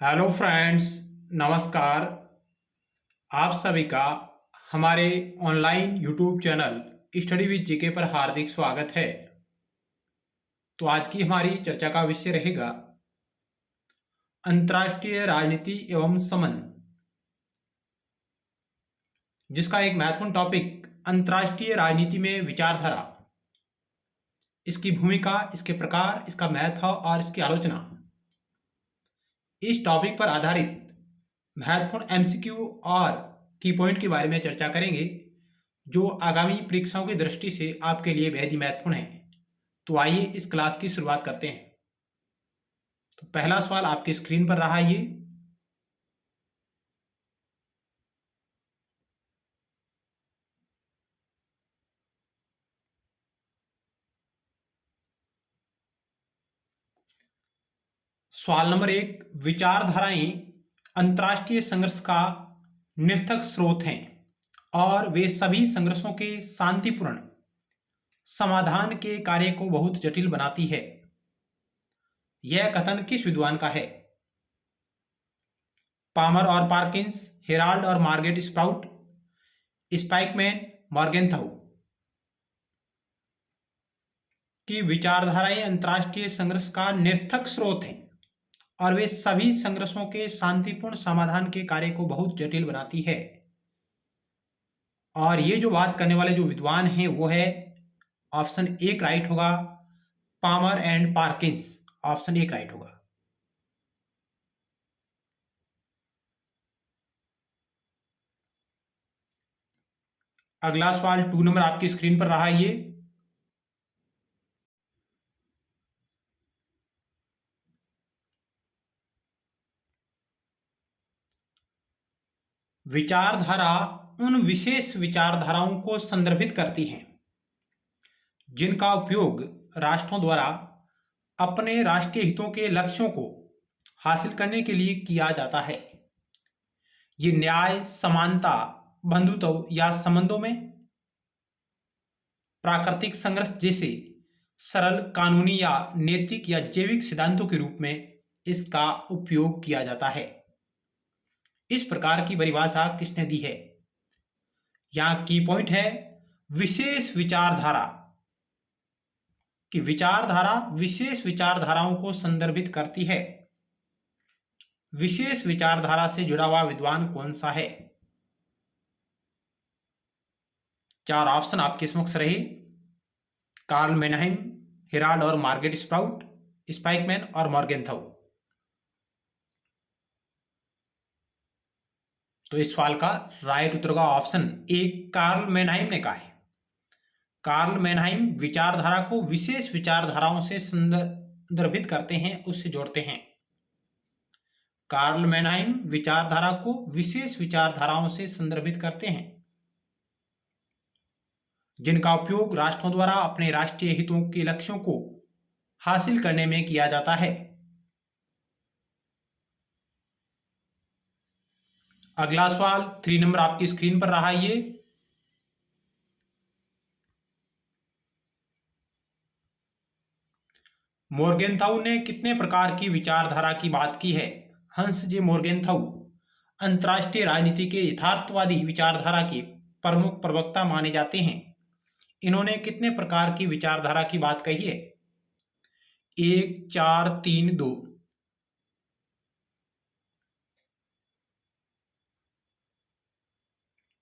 Hello friends, नमस्कार। आप सभी का हमारे online YouTube channel study with GK पर हार्दिक स्वागत है। तो आज की हमारी चर्चा का विषय रहेगा अंतर्राष्ट्रीय राजनीति एवं संबंध, जिसका एक महत्वपूर्ण टॉपिक अंतर्राष्ट्रीय राजनीति में विचारधारा, इसकी भूमिका, इसके प्रकार, इसका महत्व और इसकी आलोचना। इस टॉपिक पर आधारित महत्वपूर्ण एमसीक्यू और की पॉइंट के बारे में चर्चा करेंगे, जो आगामी परीक्षाओं की दृष्टि से आपके लिए बेहद ही महत्वपूर्ण है। तो आइए इस क्लास की शुरुआत करते हैं। तो पहला सवाल आपकी स्क्रीन पर रहा ये। सवाल नंबर 1, विचारधाराएं अंतर्राष्ट्रीय संघर्ष का निरर्थक स्रोत हैं और वे सभी संघर्षों के शांतिपूर्ण समाधान के कार्य को बहुत जटिल बनाती है। यह कथन किस विद्वान का है? पामर और पार्किंस, हेराल्ड और मार्गेट स्प्राउट, स्पाइकमैन, मॉर्गेनथाउ। की विचारधाराएं अंतर्राष्ट्रीय संघर्ष का निरर्थक स्रोत हैं और वे सभी संघर्षों के शांतिपूर्ण समाधान के कार्य को बहुत जटिल बनाती है। और ये जो बात करने वाले जो विद्वान हैं वो है ऑप्शन 1 राइट होगा, Palmer and Parkins. Option 1 right होगा। अगला सवाल 2 नंबर आपकी स्क्रीन पर रहा ये। विचारधारा उन विशेष विचारधाराओं को संदर्भित करती हैं जिनका उपयोग राष्ट्रों द्वारा अपने राष्ट्रीय हितों के लक्ष्यों को हासिल करने के लिए किया जाता है। ये न्याय, समानता, बंधुत्व या संबंधों में प्राकृतिक संघर्ष जैसे सरल कानूनी या नैतिक या जैविक सिद्धांतों के रूप में इसका उपयोग किया जाता है। इस प्रकार की परिभाषा किसने दी है? यहां की पॉइंट है विशेष विचारधारा। कि विचारधारा विशेष विचारधाराओं को संदर्भित करती है। विशेष विचारधारा से जुड़ा हुआ विद्वान कौन सा है? 4 ऑप्शन आपके समक्ष रहे, कार्ल मेनहाइम, हेराल्ड और मार्गेट स्प्राउट, स्पाइकमैन और मॉर्गेनथाउ। तो इस सवाल का राइट उत्तर का ऑप्शन 1 कार्ल मेनहाइम ने कहा है। कार्ल मेनहाइम विचारधारा को विशेष विचारधाराओं से संदर्भित करते हैं, उससे जोड़ते हैं। कार्ल मेनहाइम विचारधारा को विशेष विचारधाराओं से संदर्भित करते हैं जिनका उपयोग राष्ट्रों द्वारा अपने राष्ट्रीय हितों के लक्ष्यों को हासिल करने में किया जाता है। अगला सवाल 3 नंबर आपकी स्क्रीन पर रहा ये। मॉर्गेनथाउ ने कितने प्रकार की विचारधारा की बात की है? हंस जे मॉर्गेनथाउ अंतर्राष्ट्रीय राजनीति के यथार्थवादी विचारधारा के प्रमुख प्रवक्ता माने जाते हैं। इन्होंने कितने प्रकार की विचारधारा की बात कही है? 1, 4, 3, 2।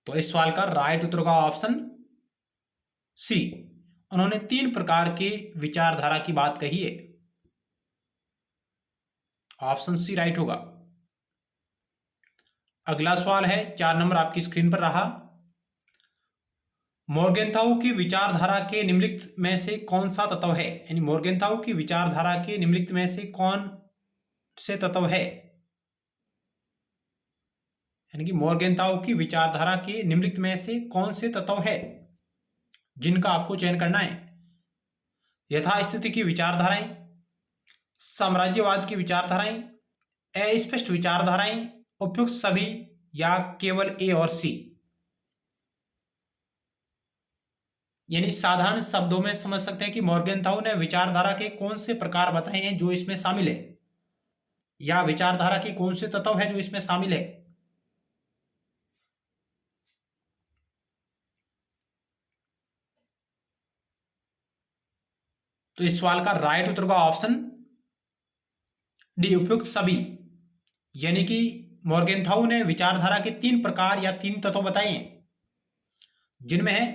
तो इस सवाल का राइट उत्तर का ऑप्शन सी, उन्होंने 3 प्रकार के विचारधारा की बात कही है। ऑप्शन सी राइट होगा। अगला सवाल है 4 नंबर आपकी स्क्रीन पर रहा। मॉर्गेनथाउ की विचारधारा के निम्नलिखित में से कौन सा तत्व है? यानी मॉर्गेनथाउ की विचारधारा के निम्नलिखित में से कौन से तत्व है? यानी कि मॉर्गेनथाउ की विचारधारा के निम्नलिखित में से कौन से तत्व है जिनका आपको चयन करना है? यथास्थिति की विचारधाराएं, साम्राज्यवाद की विचारधाराएं, अस्पष्ट विचारधाराएं, उपयुक्त सभी, या केवल ए और सी। यानी साधारण शब्दों में समझ सकते हैं कि मॉर्गेनथाउ ने विचारधारा के कौन से प्रकार बताए हैं जो इसमें शामिल है। या विचारधारा के कौन से तत्व है जो इसमें शामिल है? तो इस सवाल का राइट उत्तर होगा ऑप्शन डी, उपयुक्त सभी। यानी कि मॉर्गेनथाउ ने विचारधारा के 3 प्रकार या 3 तत्व बताए हैं, जिनमें है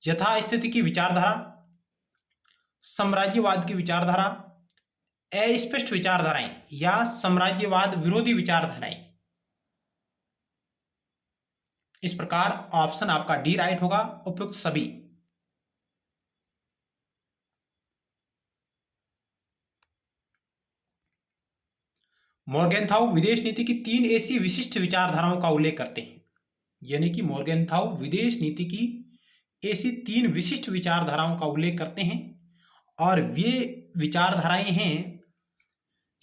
यथास्थिति की विचारधारा, साम्राज्यवाद की विचारधारा, अस्पष्ट विचारधाराएं या साम्राज्यवाद विरोधी विचारधाराएं। इस प्रकार ऑप्शन आपका डी राइट होगा, उपयुक्त सभी। मॉर्गेनथाउ विदेश नीति की 3 ऐसी विशिष्ट विचारधाराओं का उल्लेख करते हैं। यानी कि मॉर्गेनथाउ विदेश नीति की ऐसी 3 विशिष्ट विचारधाराओं का उल्लेख करते हैं, और वे विचारधाराएं हैं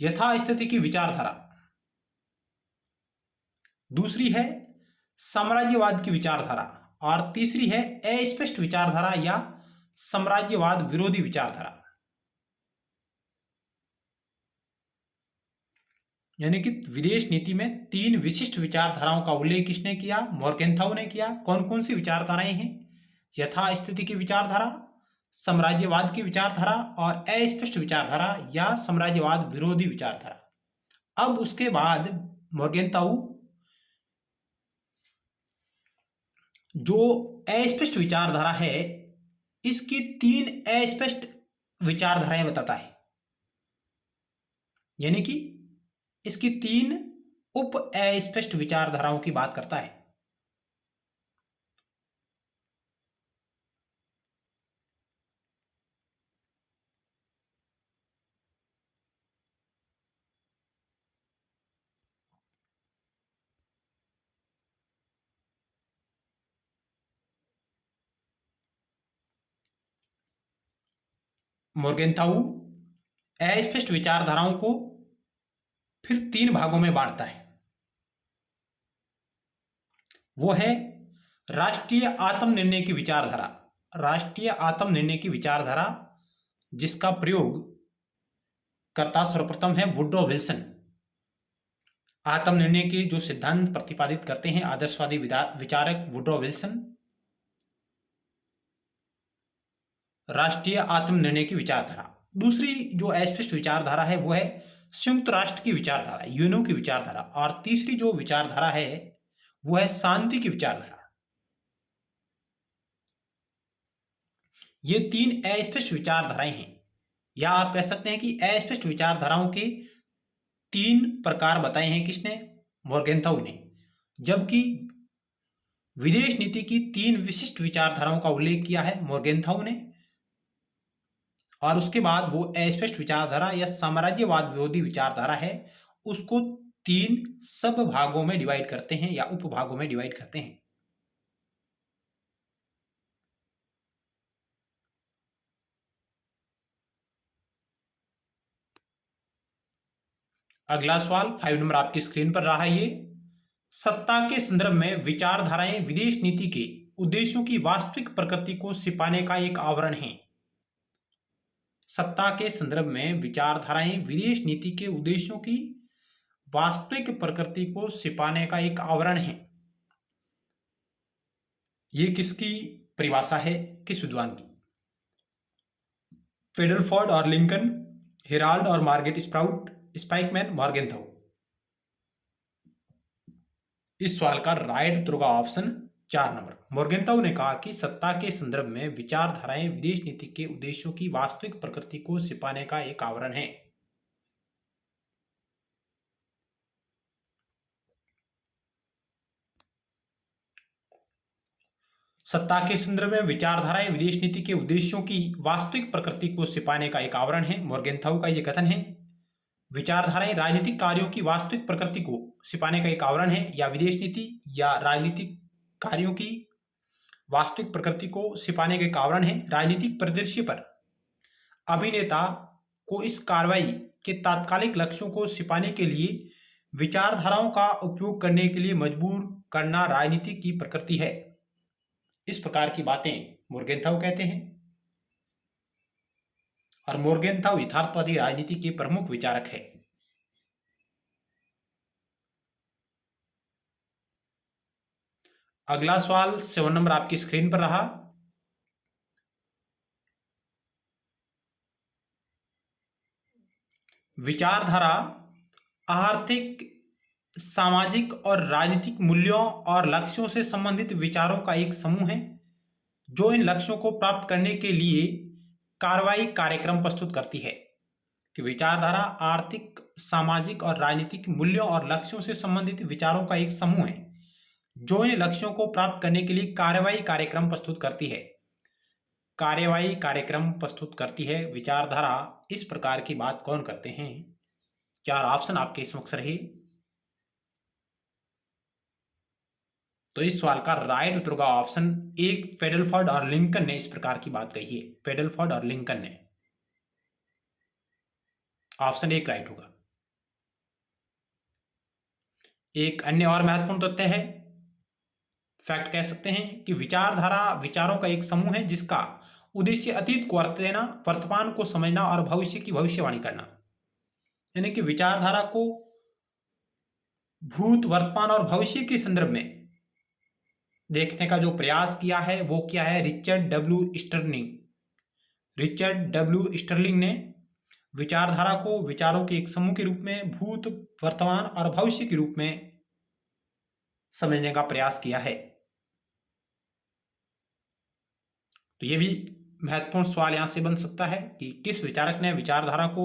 यथास्थिति की विचारधारा, दूसरी है साम्राज्यवाद की विचारधारा, और तीसरी है अस्पष्ट विचारधारा या साम्राज्यवाद विरोधी विचारधारा। यानी कि विदेश नीति में 3 विशिष्ट विचारधाराओं का उल्लेख किसने किया? मॉर्गेनथाउ ने किया। कौन कौन सी विचारधाराएं हैं? यथास्थिति की विचारधारा, साम्राज्यवाद की विचारधारा और अस्पष्ट विचारधारा या साम्राज्यवाद विरोधी विचारधारा। अब उसके बाद मॉर्गेनथाउ जो अस्पष्ट विचारधारा है, इसकी 3 अस्पष्ट विचारधाराएं बताता है। यानी कि इसकी 3 उप अस्पष्ट विचारधाराओं की बात करता है। मॉर्गेनथाउ अस्पष्ट विचारधाराओं को फिर 3 भागों में बांटता है। वो है राष्ट्रीय आत्मनिर्णय की विचारधारा। राष्ट्रीय आत्मनिर्णय की विचारधारा जिसका प्रयोग करता सर्वप्रथम है वुड्रो विल्सन। आत्मनिर्णय के जो सिद्धांत प्रतिपादित करते हैं आदर्शवादी विचारक वुड्रो विल्सन। राष्ट्रीय आत्मनिर्णय की विचारधारा। दूसरी जो अस्पष्ट विचारधारा है वो है संयुक्त राष्ट्र की विचारधारा, यूएनओ की विचारधारा। और तीसरी जो विचारधारा है वो है शांति की विचारधारा। ये 3 अस्पष्ट विचारधाराएं हैं, या आप कह सकते हैं कि अस्पष्ट विचारधाराओं के 3 प्रकार बताए हैं किसने? मॉर्गेनथाउ ने। जबकि विदेश नीति की 3 विशिष्ट विचारधाराओं का उल्लेख किया है मॉर्गेनथाउ ने, और उसके बाद वो अस्पष्ट विचारधारा या साम्राज्यवाद विरोधी विचारधारा है, उसको 3 सब भागों में डिवाइड करते हैं या उपभागों में डिवाइड करते हैं। अगला सवाल 5 नंबर आपकी स्क्रीन पर रहा है। ये सत्ता के संदर्भ में विचारधाराएं विदेश नीति के उद्देश्यों की वास्तविक प्रकृति को छिपाने का एक आवरण है। सत्ता के संदर्भ में विचारधाराएं विदेश नीति के उद्देश्यों की वास्तविक प्रकृति को छिपाने का एक आवरण है। ये किसकी परिभाषा है, किस विद्वान की? फेडरफोर्ड और लिंकन, हेराल्ड और मार्गेट स्प्राउट, स्पाइकमैन, मॉर्गेनथाउ। इस सवाल का राइट उत्तर होगा ऑप्शन 4 नंबर। मॉर्गेनथाउ ने कहा कि सत्ता के संदर्भ में विचारधाराएं विदेश नीति के उद्देश्यों की वास्तविक प्रकृति को छिपाने का एक आवरण है। सत्ता के संदर्भ में विचारधाराएं विदेश नीति के उद्देश्यों की वास्तविक प्रकृति को छिपाने का एक आवरण है। मॉर्गेनथाउ का यह कथन है। विचारधाराएं राजनीतिक कार्यों की वास्तविक प्रकृति को छिपाने का एक आवरण है, या विदेश नीति या राजनीतिक कार्यों की वास्तविक प्रकृति को छिपाने का एक आवरण है। राजनीतिक परिदृश्य पर अभिनेता को इस कार्रवाई के तात्कालिक लक्ष्यों को छिपाने के लिए विचारधाराओं का उपयोग करने के लिए मजबूर करना राजनीति की प्रकृति है। इस प्रकार की बातें मॉर्गेनथाउ कहते हैं। और मॉर्गेनथाउ यथार्थवादी राजनीति के प्रमुख विचारक है। अगला सवाल 7 नंबर आपकी स्क्रीन पर रहा। विचारधारा आर्थिक, सामाजिक और राजनीतिक मूल्यों और लक्ष्यों से संबंधित विचारों का एक समूह है जो इन लक्ष्यों को प्राप्त करने के लिए कार्रवाई कार्यक्रम प्रस्तुत करती है। कि विचारधारा आर्थिक, सामाजिक और राजनीतिक मूल्यों और लक्ष्यों से संबंधित विचारों का एक समूह है जो इन लक्ष्यों को प्राप्त करने के लिए कार्रवाई कार्यक्रम प्रस्तुत करती है। कार्यवाही कार्यक्रम प्रस्तुत करती है विचारधारा। इस प्रकार की बात कौन करते हैं? 4 ऑप्शन आपके समक्ष रहे। तो इस सवाल का राइट उत्तर होगा ऑप्शन 1, पेडलफोर्ड और लिंकन ने इस प्रकार की बात कही है। पेडलफोर्ड और लिंकन ने, ऑप्शन 1 राइट होगा। एक अन्य और महत्वपूर्ण तथ्य है, फैक्ट कह सकते हैं, कि विचारधारा विचारों का एक समूह है जिसका उद्देश्य अतीत को अर्थ देना, वर्तमान को समझना और भविष्य की भविष्यवाणी करना। यानी कि विचारधारा को भूत, वर्तमान और भविष्य के संदर्भ में देखने का जो प्रयास किया है वो क्या है? रिचर्ड डब्ल्यू स्टर्लिंग ने विचारधारा को विचारों के एक समूह के रूप में भूत, वर्तमान और भविष्य के रूप में समझने का प्रयास किया है। तो यह भी महत्वपूर्ण सवाल यहां से बन सकता है कि किस विचारक ने विचारधारा को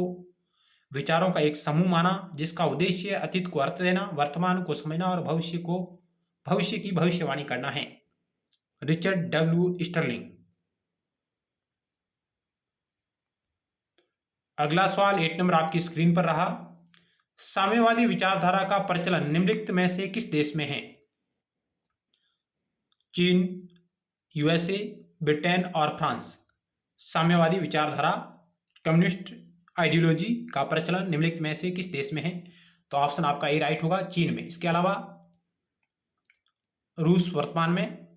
विचारों का एक समूह माना जिसका उद्देश्य अतीत को अर्थ देना, वर्तमान को समझना और भविष्य की भविष्यवाणी करना है। Richard W Sterling. अगला सवाल 8 नंबर आपकी स्क्रीन पर रहा। साम्यवादी विचारधारा का प्रचलन निम्नलिखित में से किस देश में है? चीन, यूएसए, ब्रिटेन और फ्रांस। साम्यवादी विचारधारा, कम्युनिस्ट आइडियोलॉजी का प्रचलन निम्नलिखित में से किस देश में है? तो ऑप्शन आपका ए राइट होगा, चीन में। इसके अलावा रूस वर्तमान में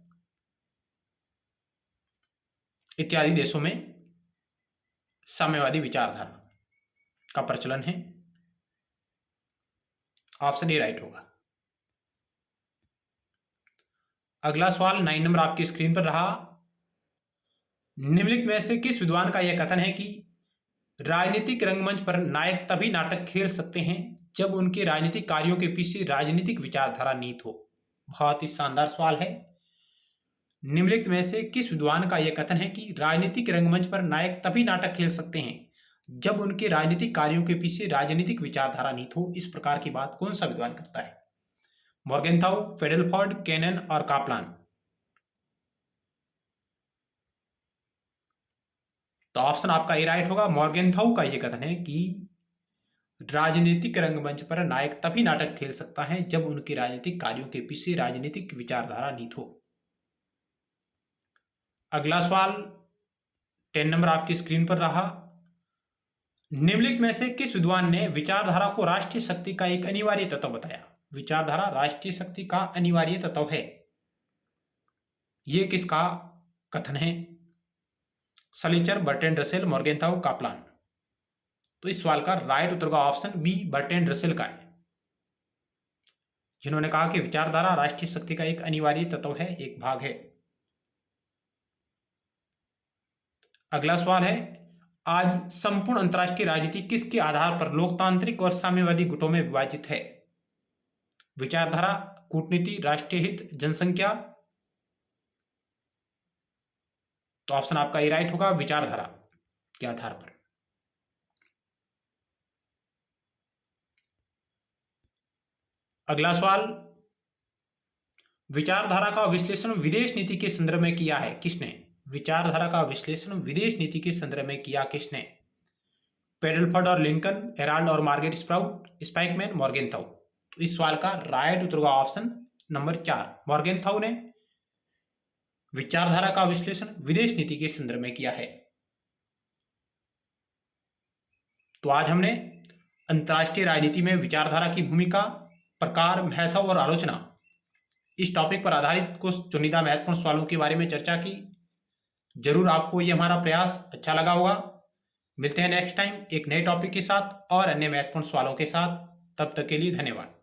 इत्यादि देशों में साम्यवादी विचारधारा का प्रचलन है। ऑप्शन ए राइट होगा। अगला सवाल 9 नंबर आपकी स्क्रीन पर रहा। निम्नलिखित में से किस विद्वान का यह कथन है कि राजनीतिक रंगमंच पर नायक तभी नाटक खेल सकते हैं जब उनके राजनीतिक कार्यों के पीछे राजनीतिक विचारधारा नीत हो? बहुत ही शानदार सवाल है। निम्नलिखित में से किस विद्वान का यह कथन है कि राजनीतिक रंगमंच पर नायक तभी नाटक खेल सकते हैं जब उनके राजनीतिक कार्यों के पीछे राजनीतिक विचारधारा नीत हो? इस प्रकार की बात कौन सा विद्वान करता है? मॉर्गेनथाउ, पेडलफोर्ड, केनन और कापलान। तो ऑप्शन आपका ए राइट होगा। मॉर्गेनथाउ का यह कथन है कि राजनीतिक रंगमंच पर नायक तभी नाटक खेल सकता है जब उनके राजनीतिक कार्यों के पीछे राजनीतिक विचारधारा नीत हो। अगला सवाल 10 नंबर आपकी स्क्रीन पर रहा। निम्नलिखित में से किस विद्वान ने विचारधारा को राष्ट्रीय शक्ति का एक अनिवार्य तत्व बताया? विचारधारा राष्ट्रीय शक्ति का अनिवार्य तत्व है, यह किसका कथन है? सलीचर, बर्ट्रैंड रसेल, मॉर्गेनथाउ, कापलान। तो इस सवाल का राइट उत्तर का ऑप्शन बी बर्ट्रैंड रसेल का है, जिन्होंने कहा कि विचारधारा राष्ट्रीय शक्ति का एक अनिवार्य तत्व है, एक भाग है। अगला सवाल है, आज संपूर्ण अंतर्राष्ट्रीय राजनीति किसके आधार पर लोकतांत्रिक और साम्यवादी गुटों में विभाजित है? विचारधारा, कूटनीति, राष्ट्रीय हित, जनसंख्या। तो ऑप्शन आपका ए राइट होगा, विचारधारा के आधार पर। अगला सवाल, विचारधारा का विश्लेषण विदेश नीति के संदर्भ में किया है किसने? विचारधारा का विश्लेषण विदेश नीति के संदर्भ में किया किसने? पेडलफोर्ड और लिंकन, हेराल्ड और मार्गरेट स्प्राउट, स्पाइकमैन, मॉर्गेनथाउ। तो इस सवाल का राइट उत्तर होगा ऑप्शन नंबर 4, मॉर्गेनथाउ ने विचारधारा का विश्लेषण विदेश नीति के संदर्भ में किया है। तो आज हमने अंतर्राष्ट्रीय राजनीति में विचारधारा की भूमिका, प्रकार, महत्व और आलोचना, इस टॉपिक पर आधारित कुछ चुनिंदा महत्वपूर्ण सवालों के बारे में चर्चा की। जरूर आपको ये हमारा प्रयास अच्छा लगा होगा। मिलते हैं नेक्स्ट टाइम एक नए टॉपिक के साथ और अन्य महत्वपूर्ण सवालों के साथ। तब तक के लिए धन्यवाद।